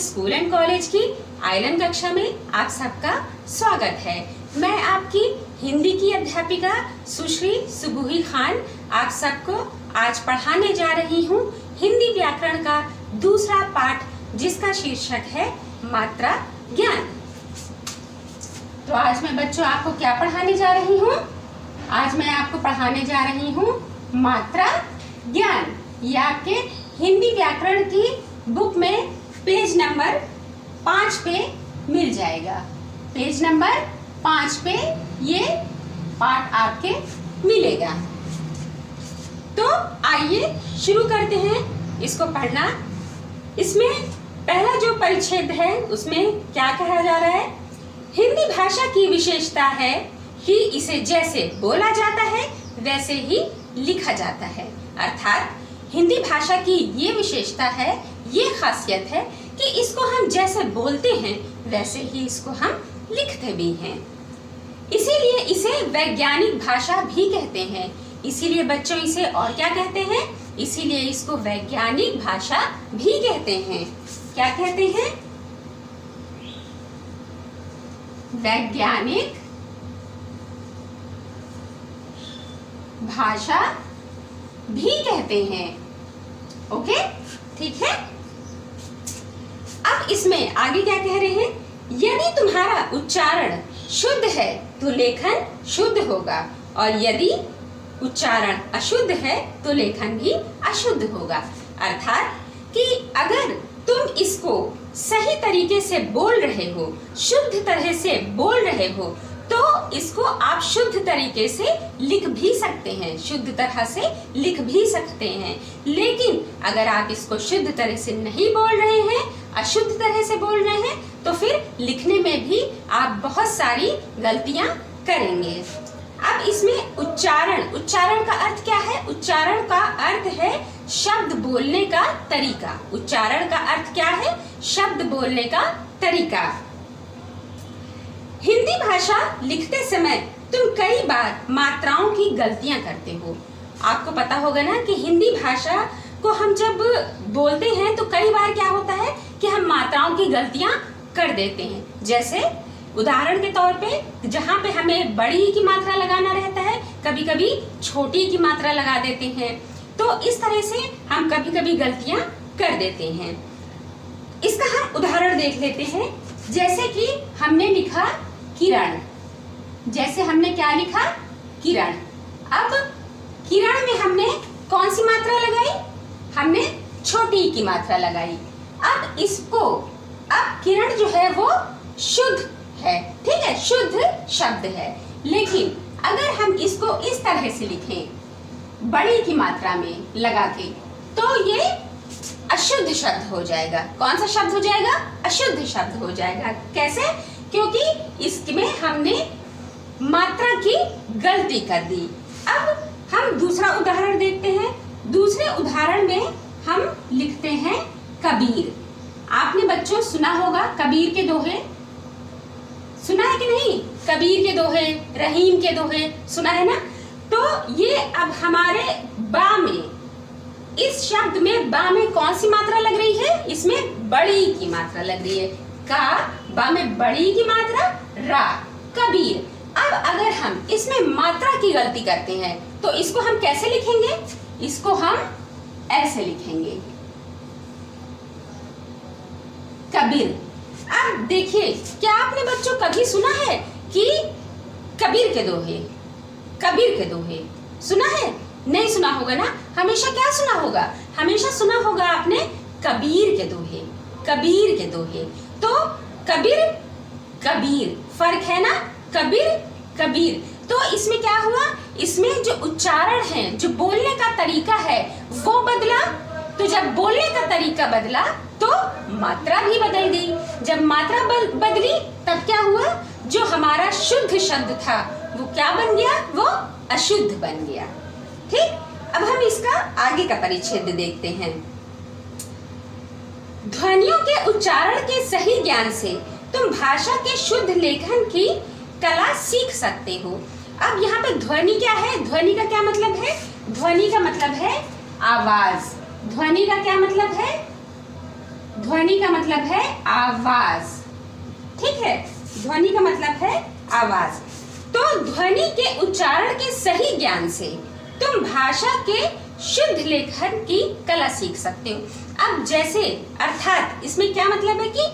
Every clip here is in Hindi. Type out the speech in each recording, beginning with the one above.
स्कूल एंड कॉलेज की आइलन कक्षा में आप सबका स्वागत है। मैं आपकी हिंदी की अध्यापिका सुश्री सुबुही खान आप सबको आज पढ़ाने जा रही हूँ हिंदी व्याकरण का दूसरा पाठ, जिसका शीर्षक है मात्रा ज्ञान। तो आज मैं बच्चों आपको क्या पढ़ाने जा रही हूँ? आज मैं आपको पढ़ाने जा रही हूँ मात्रा ज्ञान। ये आपके हिंदी व्याकरण की बुक में पेज नंबर 5 पे मिल जाएगा। पेज नंबर 5 पे ये पाठ आपके मिलेगा। तो आइए शुरू करते हैं इसको पढ़ना। इसमें पहला जो परिच्छेद है उसमें क्या कहा जा रहा है? हिंदी भाषा की विशेषता है कि इसे जैसे बोला जाता है वैसे ही लिखा जाता है। अर्थात हिंदी भाषा की ये विशेषता है, ये खासियत है कि इसको हम जैसे बोलते हैं वैसे ही इसको हम लिखते भी हैं। इसीलिए इसे वैज्ञानिक भाषा भी कहते हैं। इसीलिए बच्चों इसे और क्या कहते हैं? इसीलिए इसको वैज्ञानिक भाषा भी कहते हैं। क्या कहते हैं? वैज्ञानिक भाषा भी कहते हैं। ओके, ठीक है। अब इसमें आगे क्या कह रहे हैं? यदि तुम्हारा उच्चारण शुद्ध है तो लेखन शुद्ध होगा, और यदि उच्चारण अशुद्ध है तो लेखन भी अशुद्ध होगा। अर्थात कि अगर तुम इसको सही तरीके से बोल रहे हो, शुद्ध तरह से बोल रहे हो, तो इसको आप शुद्ध तरीके से लिख भी सकते हैं, शुद्ध तरह से लिख भी सकते हैं। लेकिन अगर आप इसको शुद्ध तरह से नहीं बोल रहे हैं, अशुद्ध तरह से बोल रहे हैं, तो फिर लिखने में भी आप बहुत सारी गलतियां करेंगे। अब इसमें उच्चारण का अर्थ क्या है? उच्चारण का अर्थ है शब्द बोलने का तरीका। उच्चारण का अर्थ क्या है? शब्द बोलने का तरीका। हिंदी भाषा लिखते समय तुम कई बार मात्राओं की गलतियां करते हो। आपको पता होगा ना कि हिंदी भाषा को हम जब बोलते हैं तो कई बार क्या होता है कि हम मात्राओं की गलतियां कर देते हैं। जैसे उदाहरण के तौर पे जहाँ पे हमें बड़ी की मात्रा लगाना रहता है, कभी कभी छोटी की मात्रा लगा देते हैं। तो इस तरह से हम कभी कभी गलतियां कर देते हैं। इसका हम उदाहरण देख लेते हैं। जैसे कि हमने लिखा किरण। जैसे हमने क्या लिखा? किरण। अब किरण में हमने कौन सी मात्रा लगाई? हमने छोटी की मात्रा लगाई। अब किरण जो है वो शुद्ध है, ठीक है, शुद्ध शब्द है। लेकिन अगर हम इसको इस तरह से लिखें बड़ी की मात्रा में लगा के, तो ये अशुद्ध शब्द हो जाएगा। कौन सा शब्द हो जाएगा? अशुद्ध शब्द हो जाएगा। कैसे? क्योंकि इसमें हमने मात्रा की गलती कर दी। अब हम दूसरा उदाहरण देखते हैं। दूसरे उदाहरण में हम लिखते हैं कबीर। आपने बच्चों सुना होगा कबीर के दोहे, सुना है कि नहीं? कबीर के दोहे, रहीम के दोहे सुना है ना? तो ये अब हमारे बा में, इस शब्द में बा में कौन सी मात्रा लग रही है? इसमें बड़ी की मात्रा लग रही है। का, बा में बड़ी की मात्रा, रा, कबीर। अब अगर हम इसमें मात्रा की गलती करते हैं तो इसको हम कैसे लिखेंगे? इसको हम ऐसे लिखेंगे, कबीर। अब देखिए, क्या आपने बच्चों कभी सुना है कि कबीर के दोहे सुना है? नहीं सुना होगा ना। हमेशा क्या सुना होगा? हमेशा सुना होगा आपने कबीर के दोहे। तो कबीर फर्क है ना? कबीर। तो इसमें क्या हुआ? इसमें जो उच्चारण है, जो बोलने का तरीका है वो बदला। तो जब बोलने का तरीका बदला तो मात्रा भी बदल गई। जब मात्रा बदली तब क्या हुआ? जो हमारा शुद्ध शब्द था वो क्या बन गया? वो अशुद्ध बन गया। ठीक, अब हम इसका आगे का परिच्छेद देखते हैं। ध्वनियों के उच्चारण के सही ज्ञान से तुम भाषा के शुद्ध लेखन की कला सीख सकते हो। अब यहाँ पे ध्वनि क्या है? ध्वनि का क्या मतलब है? ध्वनि का मतलब है आवाज। ध्वनि का क्या मतलब है? ध्वनि का मतलब है आवाज, ठीक है, ध्वनि का मतलब है आवाज। तो ध्वनि के उच्चारण के सही ज्ञान से तुम भाषा के शुद्ध लेखन की कला सीख सकते हो। अब जैसे अर्थात इसमें क्या मतलब है कि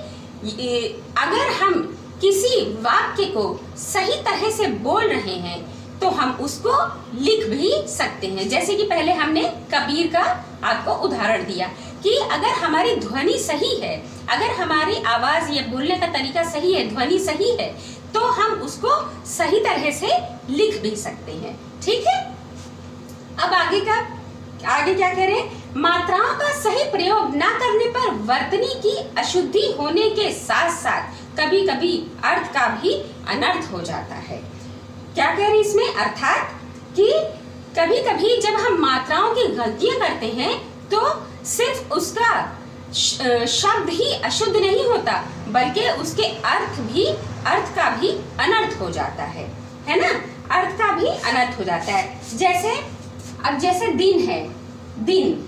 अगर हम किसी वाक्य को सही तरह से बोल रहे हैं तो हम उसको लिख भी सकते हैं। जैसे कि पहले हमने कबीर का आपको उदाहरण दिया कि अगर हमारी ध्वनि सही है, अगर हमारी आवाज या बोलने का तरीका सही है, ध्वनि सही है, तो हम उसको सही तरह से लिख भी सकते हैं, ठीक है। अब आगे क्या कह रहे हैं, मात्राओं का सही प्रयोग न करने पर वर्तनी की अशुद्धि होने के साथ साथ कभी कभी अर्थ का भी अनर्थ हो जाता है। क्या कह रहे हैं इसमें, अर्थात कि कभी कभी जब हम मात्राओं की गलतियां करते हैं तो सिर्फ उसका शब्द ही अशुद्ध नहीं होता, बल्कि उसके अर्थ का भी अनर्थ हो जाता है ना, अर्थ का भी अनर्थ हो जाता है। जैसे दिन है, दिन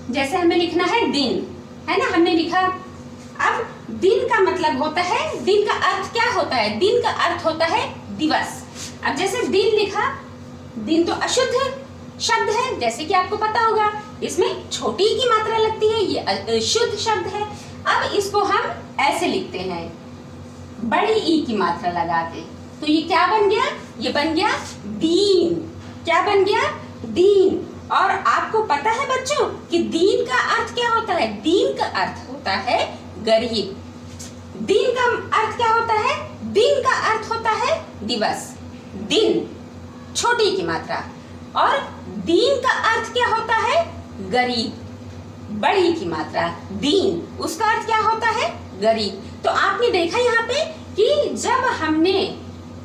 जैसे हमें लिखना है दिन, है ना, हमने लिखा। अब दिन का मतलब होता है, दिन का अर्थ क्या होता है, दिन का अर्थ होता है दिवस। अब जैसे दिन लिखा, दिन तो अशुद्ध शब्द है, जैसे कि आपको पता होगा, इसमें छोटी ई की मात्रा लगती है, ये शुद्ध शब्द है। अब इसको हम ऐसे लिखते हैं, बड़ी ई की मात्रा लगा के, तो ये क्या बन गया, ये बन गया दीन। क्या बन गया, दीन। और आपको पता है बच्चों कि दीन का अर्थ क्या होता है, दीन का अर्थ होता है गरीब। दिन का अर्थ क्या होता है, दिन का अर्थ होता है दिवस। दिन छोटी की मात्रा, और दीन का अर्थ क्या होता है, गरीब। बड़ी की मात्रा दीन, उसका अर्थ क्या होता है, गरीब। तो आपने देखा यहाँ पे कि जब हमने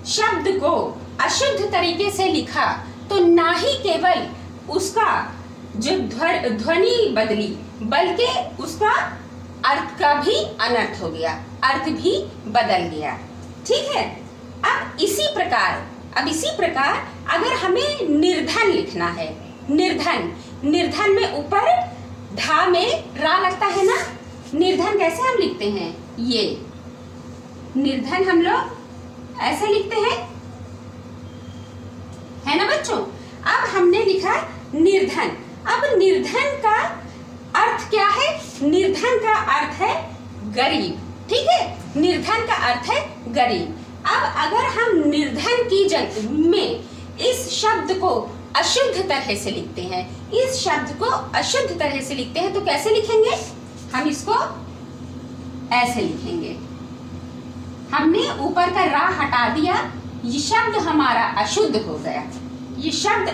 शब्द को अशुद्ध तरीके से लिखा तो ना ही केवल उसका जो ध्वनि बदली, बल्कि उसका अर्थ का भी अनर्थ हो गया, अर्थ भी बदल गया, ठीक है। अब इसी प्रकार अगर हमें निर्धन लिखना है, निर्धन में ऊपर धा में रा लगता है ना, निर्धन कैसे हम लिखते हैं, ये निर्धन हम लोग ऐसे लिखते हैं, है ना बच्चों। अब हमने लिखा निर्धन। अब निर्धन का अर्थ क्या है, निर्धन का अर्थ है गरीब, ठीक है, निर्धन का अर्थ है गरीब। अब अगर हम निर्धन की जगह में इस शब्द को अशुद्ध तरह से लिखते हैं, इस शब्द को अशुद्ध तरह से लिखते हैं, तो कैसे लिखेंगे, हम इसको ऐसे लिखेंगे। हमने ऊपर का रा हटा दिया, ये शब्द हमारा अशुद्ध हो गया, ये शब्द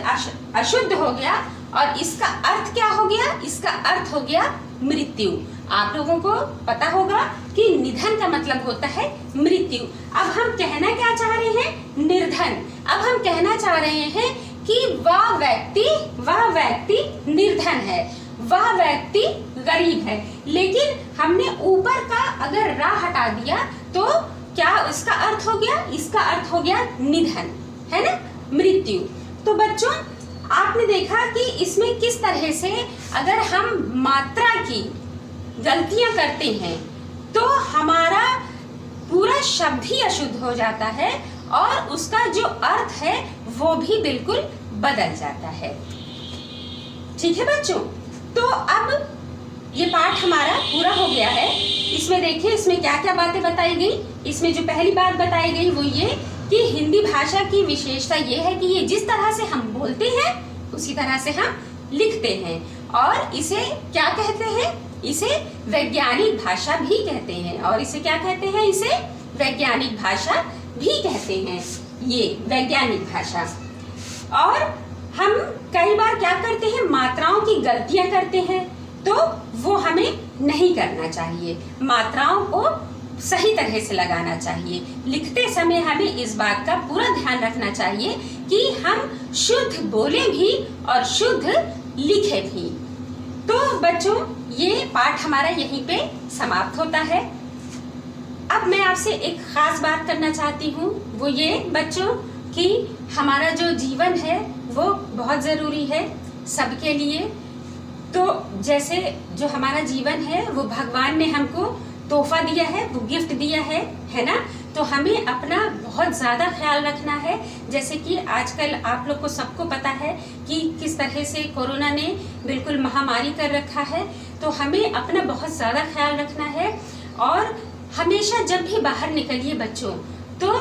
अशुद्ध हो गया, और इसका अर्थ क्या हो गया, इसका अर्थ हो गया मृत्यु। आप लोगों को पता होगा कि निधन का मतलब होता है मृत्यु। अब हम कहना क्या चाह रहे हैं, निर्धन। अब हम कहना चाह रहे हैं कि वह व्यक्ति निर्धन है, वह व्यक्ति गरीब है, लेकिन हमने ऊपर का अगर रा हटा दिया तो क्या इसका अर्थ हो गया, इसका अर्थ हो गया निधन, है ना, मृत्यु। तो बच्चों आपने देखा कि इसमें किस तरह से अगर हम मात्रा की गलतियां करते हैं तो हमारा पूरा शब्द ही अशुद्ध हो जाता है, और उसका जो अर्थ है वो भी बिल्कुल बदल जाता है, ठीक है बच्चों। तो अब ये पाठ हमारा पूरा हो गया है। इसमें देखिए, इसमें क्या क्या बातें बताई गई। इसमें जो पहली बात बताई गई वो ये कि हिंदी भाषा की विशेषता ये है कि ये जिस तरह से हम बोलते हैं उसी तरह से हम लिखते हैं, और इसे क्या कहते हैं, इसे वैज्ञानिक भाषा भी कहते हैं। और इसे क्या कहते हैं, इसे वैज्ञानिक भाषा भी कहते हैं, ये वैज्ञानिक भाषा। और हम कई बार क्या करते हैं, मात्राओं की गलतियां करते हैं, तो वो हमें नहीं करना चाहिए। मात्राओं को सही तरह से लगाना चाहिए। लिखते समय हमें इस बात का पूरा ध्यान रखना चाहिए कि हम शुद्ध बोले भी और शुद्ध लिखे भी। तो बच्चों ये पाठ हमारा यहीं पे समाप्त होता है। अब मैं आपसे एक खास बात करना चाहती हूँ, वो ये बच्चों कि हमारा जो जीवन है वो बहुत ज़रूरी है सबके लिए। तो जैसे जो हमारा जीवन है वो भगवान ने हमको तोहफा दिया है, वो गिफ्ट दिया है ना। तो हमें अपना बहुत ज़्यादा ख्याल रखना है। जैसे कि आजकल आप लोग को सबको पता है कि किस तरह से कोरोना ने बिल्कुल महामारी कर रखा है। तो हमें अपना बहुत ज़्यादा ख्याल रखना है। और हमेशा जब भी बाहर निकलिए बच्चों, तो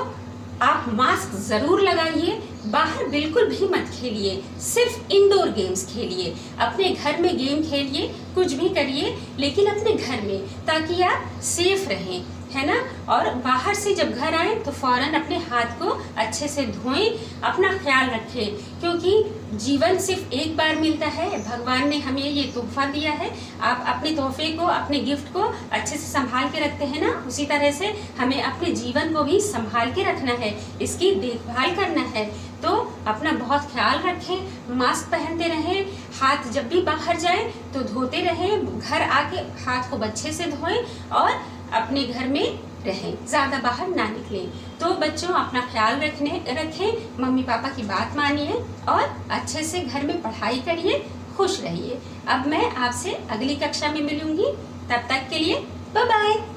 आप मास्क ज़रूर लगाइए। बाहर बिल्कुल भी मत खेलिए, सिर्फ इंडोर गेम्स खेलिए। अपने घर में गेम खेलिए, कुछ भी करिए, लेकिन अपने घर में, ताकि आप सेफ रहें, है ना। और बाहर से जब घर आए तो फौरन अपने हाथ को अच्छे से धोएं, अपना ख्याल रखें, क्योंकि जीवन सिर्फ एक बार मिलता है। भगवान ने हमें ये तोहफा दिया है। आप अपने तोहफे को, अपने गिफ्ट को अच्छे से संभाल के रखते हैं ना, उसी तरह से हमें अपने जीवन को भी संभाल के रखना है, इसकी देखभाल करना है। तो अपना बहुत ख्याल रखें, मास्क पहनते रहें, हाथ जब भी बाहर जाए तो धोते रहें, घर आके हाथ को अच्छे से धोएं और अपने घर में रहें, ज़्यादा बाहर ना निकलें। तो बच्चों अपना ख्याल रखें, मम्मी पापा की बात मानिए और अच्छे से घर में पढ़ाई करिए, खुश रहिए। अब मैं आपसे अगली कक्षा में मिलूंगी, तब तक के लिए बाय बाय।